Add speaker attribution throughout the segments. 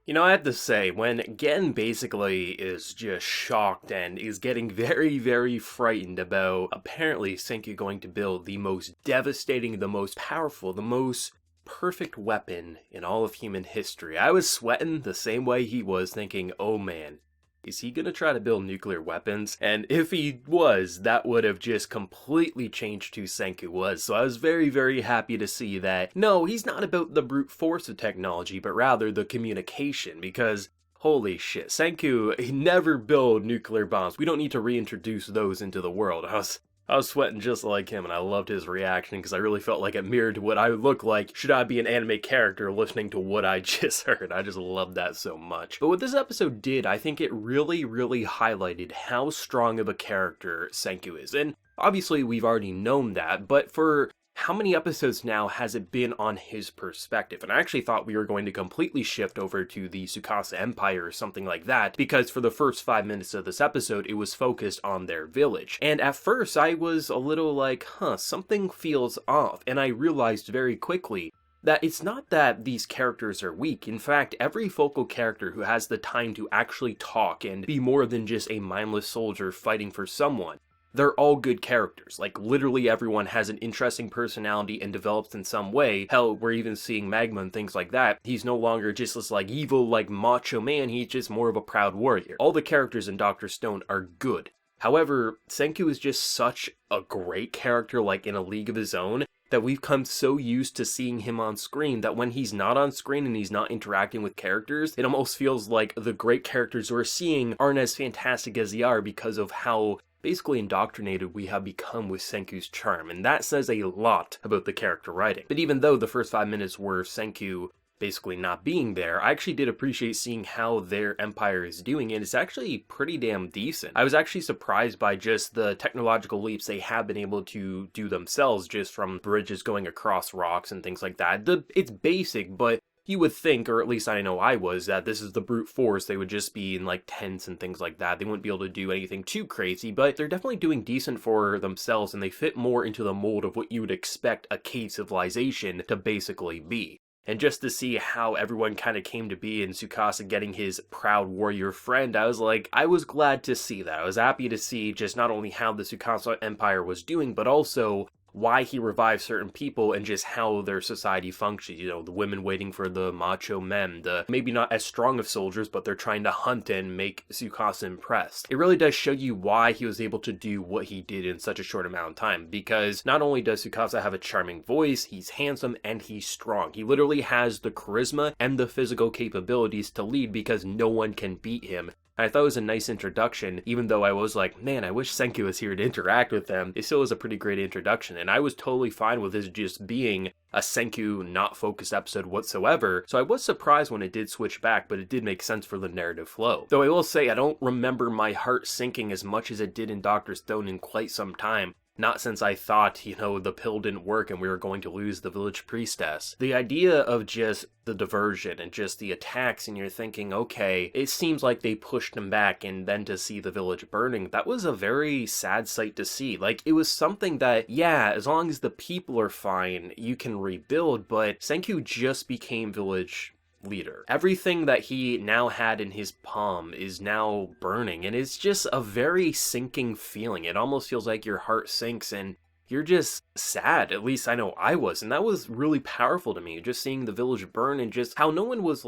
Speaker 1: I have to say, when Gen basically is just shocked and is getting very, very frightened about apparently Senku going to build the most devastating, the most powerful, the most perfect weapon in all of human history, I was sweating the same way he was, thinking, oh man, is he gonna try to build nuclear weapons? And if he was, that would have just completely changed who Senku was. So I was very, very happy to see that, no, he's not about the brute force of technology, but rather the communication, because holy shit, Senku, he never built nuclear bombs. We don't need to reintroduce those into the world. I was sweating just like him, and I loved his reaction because I really felt like it mirrored what I would look like should I be an anime character listening to what I just heard. I just loved that so much. But what this episode did, I think it really, really highlighted how strong of a character Senku is. And obviously we've already known that, but for how many episodes now has it been on his perspective? And I actually thought we were going to completely shift over to the Tsukasa Empire or something like that, because for the first 5 minutes of this episode, it was focused on their village. And at first, I was a little like, something feels off, and I realized very quickly that it's not that these characters are weak. In fact, every focal character who has the time to actually talk and be more than just a mindless soldier fighting for someone, they're all good characters. Like, literally everyone has an interesting personality and develops in some way. Hell, we're even seeing Magma and things like that. He's no longer just this, evil, macho man. He's just more of a proud warrior. All the characters in Dr. Stone are good. However, Senku is just such a great character, in a league of his own, that we've come so used to seeing him on screen that when he's not on screen and he's not interacting with characters, it almost feels like the great characters we're seeing aren't as fantastic as they are because of how basically indoctrinated we have become with Senku's charm, and that says a lot about the character writing. But even though the first 5 minutes were Senku basically not being there, I actually did appreciate seeing how their empire is doing, and it's actually pretty damn decent. I was actually surprised by just the technological leaps they have been able to do themselves, just from bridges going across rocks and things like that. It's basic, but you would think, or at least I know I was, that this is the brute force. They would just be in tents and things like that. They wouldn't be able to do anything too crazy, but they're definitely doing decent for themselves, and they fit more into the mold of what you would expect a cave civilization to basically be. And just to see how everyone kind of came to be and Tsukasa getting his proud warrior friend, I was glad to see that. I was happy to see just not only how the Tsukasa Empire was doing, but also why he revived certain people and just how their society functions. The women waiting for the macho men, the maybe not as strong of soldiers, but they're trying to hunt and make Tsukasa impressed. It really does show you why he was able to do what he did in such a short amount of time, because not only does Tsukasa have a charming voice, he's handsome and he's strong. He literally has the charisma and the physical capabilities to lead because no one can beat him. I thought it was a nice introduction, even though I was like, man, I wish Senku was here to interact with them. It still was a pretty great introduction, and I was totally fine with this just being a Senku not focused episode whatsoever, so I was surprised when it did switch back, but it did make sense for the narrative flow. Though I will say, I don't remember my heart sinking as much as it did in Dr. Stone in quite some time. Not since I thought, the pill didn't work and we were going to lose the village priestess. The idea of just the diversion and just the attacks, and you're thinking, okay, it seems like they pushed him back, and then to see the village burning, that was a very sad sight to see. It was something that, yeah, as long as the people are fine, you can rebuild, but Senku just became village leader. Everything that he now had in his palm is now burning, and it's just a very sinking feeling. It almost feels like your heart sinks and you're just sad. At least I know I was, and that was really powerful to me, just seeing the village burn and just how no one was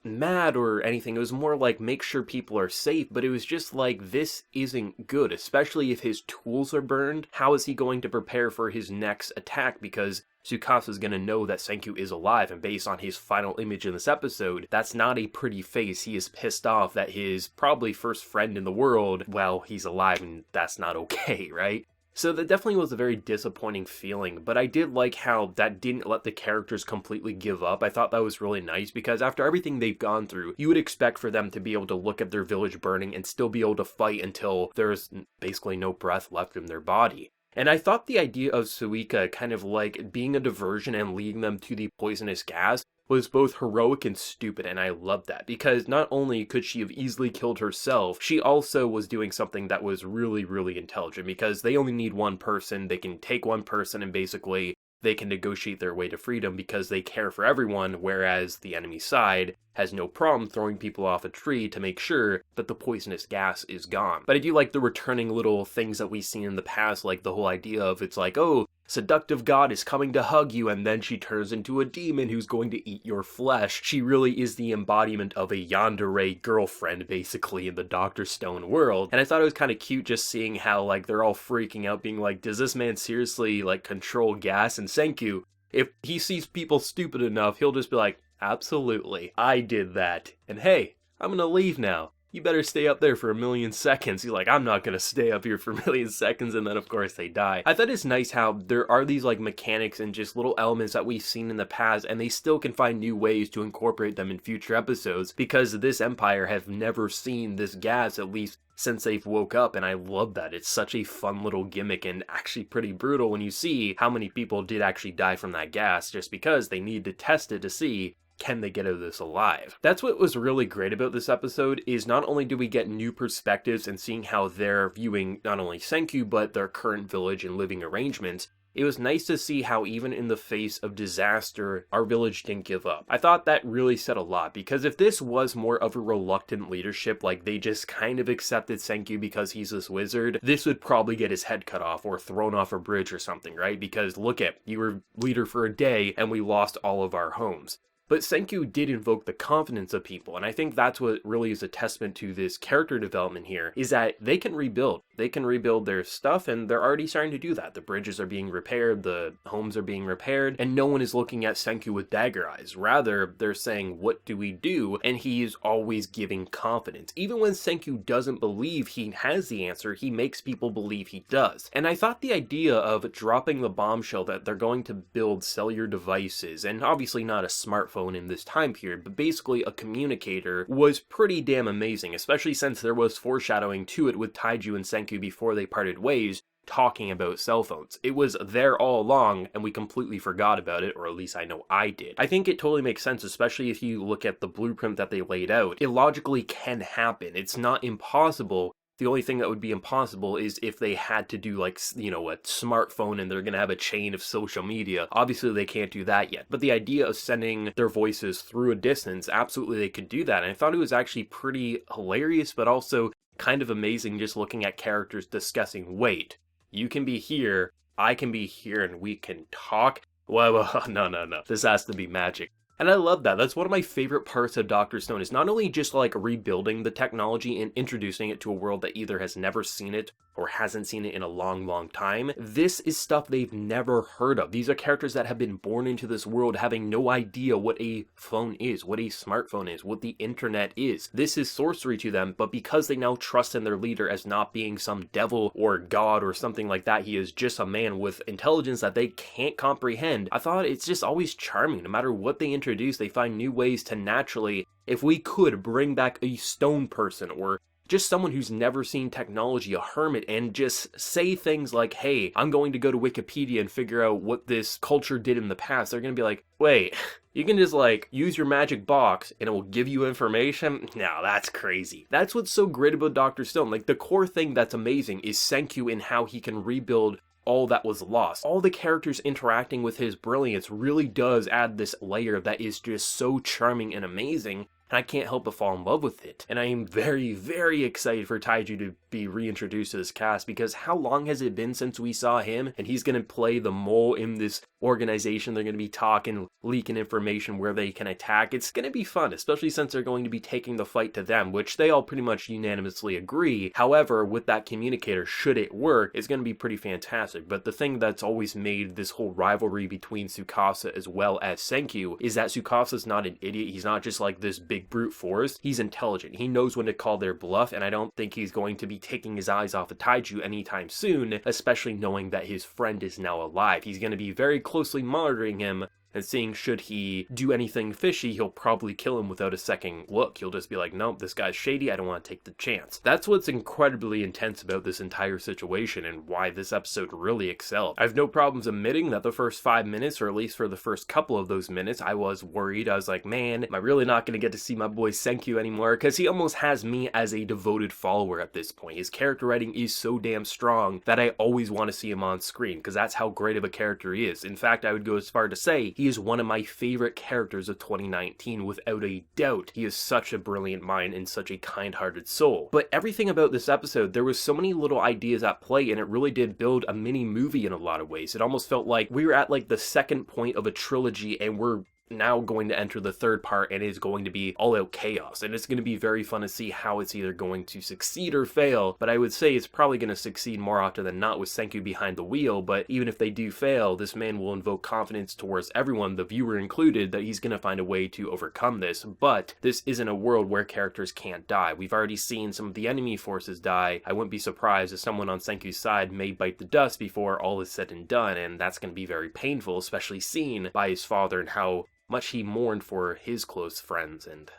Speaker 1: mad or anything. It was more make sure people are safe, but it was just this isn't good, especially if his tools are burned. How is he going to prepare for his next attack? Because Tsukasa's gonna know that Senku is alive, and based on his final image in this episode, that's not a pretty face. He is pissed off that his probably first friend in the world, well, he's alive, and that's not okay, right? So that definitely was a very disappointing feeling, but I did like how that didn't let the characters completely give up. I thought that was really nice, because after everything they've gone through, you would expect for them to be able to look at their village burning and still be able to fight until there's basically no breath left in their body. And I thought the idea of Suika kind of being a diversion and leading them to the poisonous gas was both heroic and stupid, and I loved that, because not only could she have easily killed herself, she also was doing something that was really, really intelligent, because they only need one person. They can take one person and basically they can negotiate their way to freedom because they care for everyone, whereas the enemy side, has no problem throwing people off a tree to make sure that the poisonous gas is gone. But I do like the returning little things that we've seen in the past, like the whole idea of it's like, oh, seductive god is coming to hug you, and then she turns into a demon who's going to eat your flesh. She really is the embodiment of a yandere girlfriend, basically, in the Dr. Stone world. And I thought it was kind of cute just seeing how, like, they're all freaking out, being like, does this man seriously, like, control gas? And Senku, if he sees people stupid enough, he'll just be like, absolutely, I did that. And hey, I'm gonna leave now. You better stay up there for a million seconds. He's like, I'm not gonna stay up here for a million seconds, and then of course they die. I thought it's nice how there are these like mechanics and just little elements that we've seen in the past, and they still can find new ways to incorporate them in future episodes, because this empire have never seen this gas, at least since they've woke up, and I love that. It's such a fun little gimmick and actually pretty brutal when you see how many people did actually die from that gas just because they need to test it to see can they get out of this alive? That's what was really great about this episode, is not only do we get new perspectives and seeing how they're viewing not only Senku, but their current village and living arrangements, it was nice to see how even in the face of disaster, our village didn't give up. I thought that really said a lot, because if this was more of a reluctant leadership, like they just kind of accepted Senku because he's this wizard, this would probably get his head cut off or thrown off a bridge or something, right? Because look at, you were leader for a day and we lost all of our homes. But Senku did invoke the confidence of people, and I think that's what really is a testament to this character development here, is that they can rebuild. They can rebuild their stuff, and they're already starting to do that. The bridges are being repaired, the homes are being repaired, and no one is looking at Senku with dagger eyes. Rather, they're saying, what do we do? And he is always giving confidence. Even when Senku doesn't believe he has the answer, he makes people believe he does. And I thought the idea of dropping the bombshell that they're going to build cellular devices, and obviously not a smartphone in this time period, but basically a communicator, was pretty damn amazing, especially since there was foreshadowing to it with Taiju and Senku before they parted ways, talking about cell phones. It was there all along, and we completely forgot about it, or at least I know I did. I think it totally makes sense, especially if you look at the blueprint that they laid out. It logically can happen. It's not impossible. The only thing that would be impossible is if they had to do like, you know, a smartphone and they're going to have a chain of social media. Obviously they can't do that yet. But the idea of sending their voices through a distance, absolutely they could do that. And I thought it was actually pretty hilarious, but also kind of amazing just looking at characters discussing, wait, you can be here, I can be here, and we can talk? Well, no. This has to be magic. And I love that. That's one of my favorite parts of Dr. Stone, is not only just like rebuilding the technology and introducing it to a world that either has never seen it or hasn't seen it in a long time. This is stuff they've never heard of. These are characters that have been born into this world having no idea what a phone is, what a smartphone is, what the internet is. This is sorcery to them, but because they now trust in their leader as not being some devil or god or something like that, he is just a man with intelligence that they can't comprehend. I thought it's just always charming. No matter what they introduce, they find new ways to naturally, if we could bring back a stone person or just someone who's never seen technology, a hermit, and just say things like, hey, I'm going to go to Wikipedia and figure out what this culture did in the past. They're going to be like, wait, you can just like use your magic box and it will give you information? No, that's crazy. That's what's so great about Dr. Stone. Like the core thing that's amazing is Senku and how he can rebuild all that was lost. All the characters interacting with his brilliance really does add this layer that is just so charming and amazing, and I can't help but fall in love with it. And I am very excited for Taiju to be reintroduced to this cast, because how long has it been since we saw him? And he's going to play the mole in this organization. They're going to be talking, leaking information where they can attack. It's going to be fun, especially since they're going to be taking the fight to them, which they all pretty much unanimously agree. However, with that communicator, should it work, it's going to be pretty fantastic. But the thing that's always made this whole rivalry between Tsukasa as well as Senku is that Tsukasa's not an idiot. He's not just like this big brute force. He's intelligent. He knows when to call their bluff, and I don't think he's going to be taking his eyes off of Taiju anytime soon, especially knowing that his friend is now alive. He's going to be very closely monitoring him and seeing should he do anything fishy, he'll probably kill him without a second look. He'll just be like, nope, this guy's shady, I don't want to take the chance. That's what's incredibly intense about this entire situation and why this episode really excelled. I have no problems admitting that the first 5 minutes, or at least for the first couple of those minutes, I was worried. I was like, man, am I really not going to get to see my boy Senku anymore? Because he almost has me as a devoted follower at this point. His character writing is so damn strong that I always want to see him on screen, because that's how great of a character he is. In fact, I would go as far to say He is one of my favorite characters of 2019, without a doubt. He is such a brilliant mind and such a kind-hearted soul. But everything about this episode, there was so many little ideas at play, and it really did build a mini movie in a lot of ways. It almost felt like we were at like the second point of a trilogy, and we're now going to enter the third part, and it is going to be all out chaos, and it's going to be very fun to see how it's either going to succeed or fail. But I would say it's probably going to succeed more often than not with Senku behind the wheel. But even if they do fail, this man will invoke confidence towards everyone, the viewer included, that he's going to find a way to overcome this. But this isn't a world where characters can't die. We've already seen some of the enemy forces die. I wouldn't be surprised if someone on Senku's side may bite the dust before all is said and done, and that's going to be very painful, especially seen by his father and how much he mourned for his close friends, and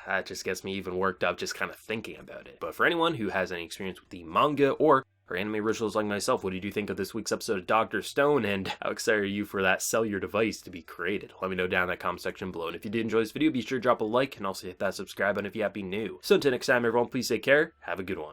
Speaker 1: that just gets me even worked up just kind of thinking about it. But for anyone who has any experience with the manga or anime originals like myself, what did you think of this week's episode of Dr. Stone, and how excited are you for that cellular device to be created? Let me know down in the comment section below, and if you did enjoy this video, be sure to drop a like and also hit that subscribe button if you happen to be new. So until next time everyone, please take care, have a good one.